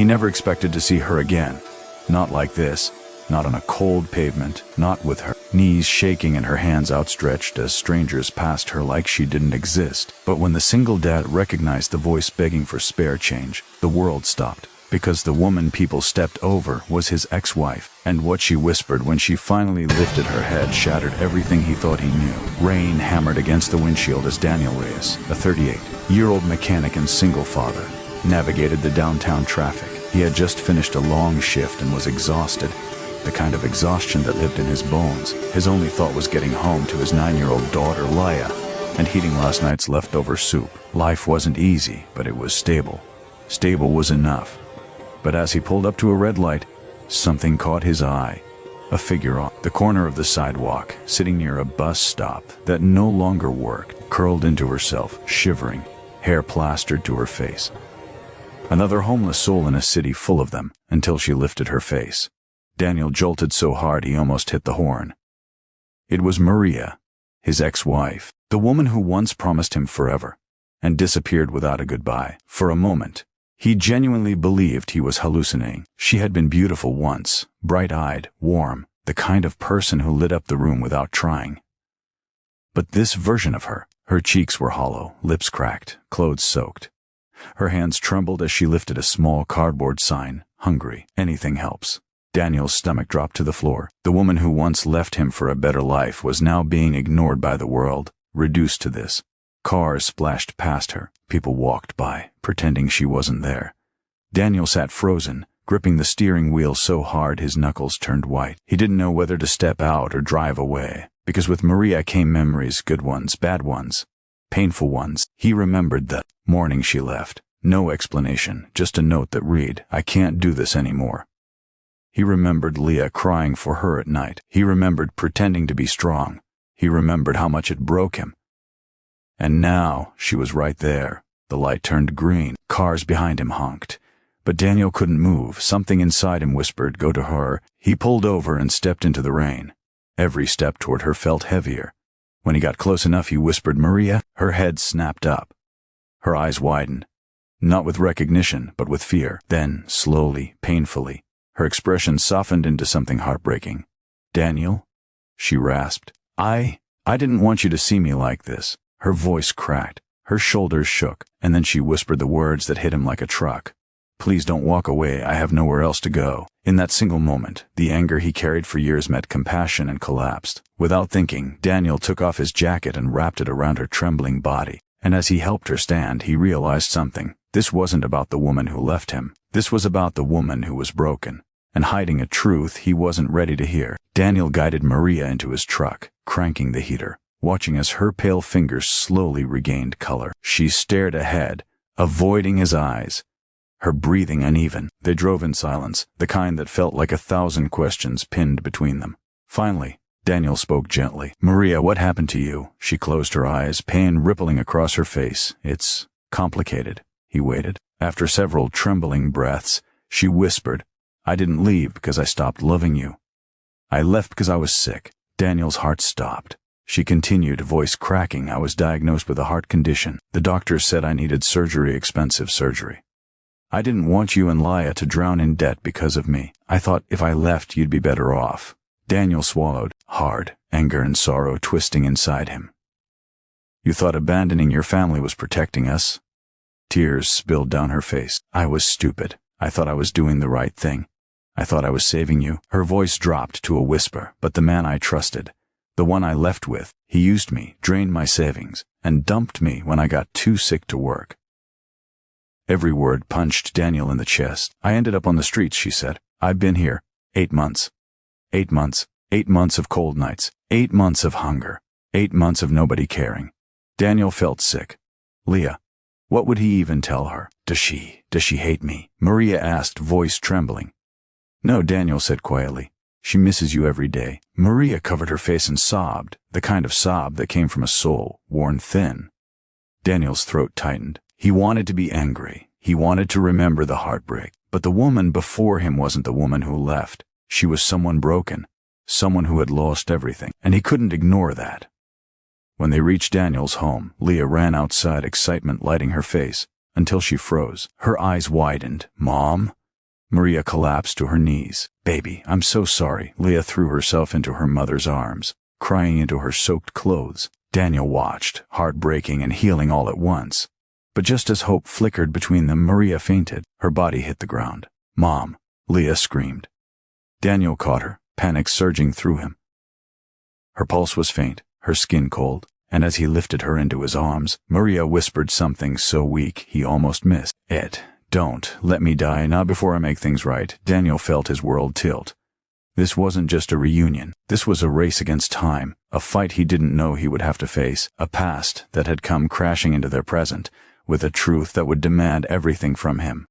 He never expected to see her again. Not like this. Not on a cold pavement, not with her knees shaking and her hands outstretched as strangers passed her like she didn't exist. But when the single dad recognized the voice begging for spare change, the world stopped. Because the woman people stepped over was his ex-wife, and what she whispered when she finally lifted her head shattered everything he thought he knew. Rain hammered against the windshield as Daniel Reyes, a 38-year-old mechanic and single father, navigated the downtown traffic. He had just finished a long shift and was exhausted. The kind of exhaustion that lived in his bones. His only thought was getting home to his 9-year-old daughter, Leia, and heating last night's leftover soup. Life wasn't easy, but it was stable. Stable was enough. But as he pulled up to a red light, something caught his eye. A figure on the corner of the sidewalk, sitting near a bus stop that no longer worked, curled into herself, shivering, hair plastered to her face. Another homeless soul in a city full of them, until she lifted her face. Daniel jolted so hard he almost hit the horn. It was Maria, his ex-wife, the woman who once promised him forever, and disappeared without a goodbye. For a moment, he genuinely believed he was hallucinating. She had been beautiful once, bright-eyed, warm, the kind of person who lit up the room without trying. But this version of her cheeks were hollow, lips cracked, clothes soaked. Her hands trembled as she lifted a small cardboard sign, "Hungry, anything helps." Daniel's stomach dropped to the floor. The woman who once left him for a better life was now being ignored by the world, reduced to this. Cars splashed past her. People walked by, pretending she wasn't there. Daniel sat frozen, gripping the steering wheel so hard his knuckles turned white. He didn't know whether to step out or drive away, because with Maria came memories, good ones, bad ones, painful ones. He remembered the morning she left. No explanation, just a note that read, "I can't do this anymore." He remembered Leah crying for her at night. He remembered pretending to be strong. He remembered how much it broke him. And now, she was right there. The light turned green. Cars behind him honked. But Daniel couldn't move. Something inside him whispered, "Go to her." He pulled over and stepped into the rain. Every step toward her felt heavier. When he got close enough, he whispered, "Maria." Her head snapped up. Her eyes widened. Not with recognition, but with fear. Then, slowly, painfully, her expression softened into something heartbreaking. "Daniel?" she rasped. I didn't want you to see me like this." Her voice cracked. Her shoulders shook, and then she whispered the words that hit him like a truck. "Please don't walk away. I have nowhere else to go." In that single moment, the anger he carried for years met compassion and collapsed. Without thinking, Daniel took off his jacket and wrapped it around her trembling body. And as he helped her stand, he realized something. This wasn't about the woman who left him. This was about the woman who was broken, and hiding a truth he wasn't ready to hear. Daniel guided Maria into his truck, cranking the heater, watching as her pale fingers slowly regained color. She stared ahead, avoiding his eyes, her breathing uneven. They drove in silence, the kind that felt like 1,000 questions pinned between them. Finally, Daniel spoke gently. "Maria, what happened to you?" She closed her eyes, pain rippling across her face. "It's complicated." He waited. After several trembling breaths, she whispered, "I didn't leave because I stopped loving you. I left because I was sick." Daniel's heart stopped. She continued, voice cracking, "I was diagnosed with a heart condition. The doctors said I needed surgery, expensive surgery. I didn't want you and Leia to drown in debt because of me. I thought if I left, you'd be better off." Daniel swallowed, hard, anger and sorrow twisting inside him. "You thought abandoning your family was protecting us?" Tears spilled down her face. "I was stupid. I thought I was doing the right thing. I thought I was saving you." Her voice dropped to a whisper. "But the man I trusted, the one I left with, he used me, drained my savings, and dumped me when I got too sick to work." Every word punched Daniel in the chest. "I ended up on the streets," she said. "I've been here 8 months. 8 months. 8 months of cold nights. 8 months of hunger. 8 months of nobody caring." Daniel felt sick. Leah. What would he even tell her? Does she hate me?" Maria asked, voice trembling. "No," Daniel said quietly. "She misses you every day." Maria covered her face and sobbed, the kind of sob that came from a soul worn thin. Daniel's throat tightened. He wanted to be angry. He wanted to remember the heartbreak. But the woman before him wasn't the woman who left. She was someone broken, someone who had lost everything, and he couldn't ignore that. When they reached Daniel's home, Leah ran outside, excitement lighting her face, until she froze. Her eyes widened. "Mom?" Maria collapsed to her knees. "Baby, I'm so sorry." Leah threw herself into her mother's arms, crying into her soaked clothes. Daniel watched, heartbreaking and healing all at once. But just as hope flickered between them, Maria fainted. Her body hit the ground. "Mom!" Leah screamed. Daniel caught her, panic surging through him. Her pulse was faint, her skin cold, and as he lifted her into his arms, Maria whispered something so weak he almost missed it. "Don't let me die, not before I make things right." Daniel felt his world tilt. This wasn't just a reunion. This was a race against time, a fight he didn't know he would have to face, a past that had come crashing into their present, with a truth that would demand everything from him.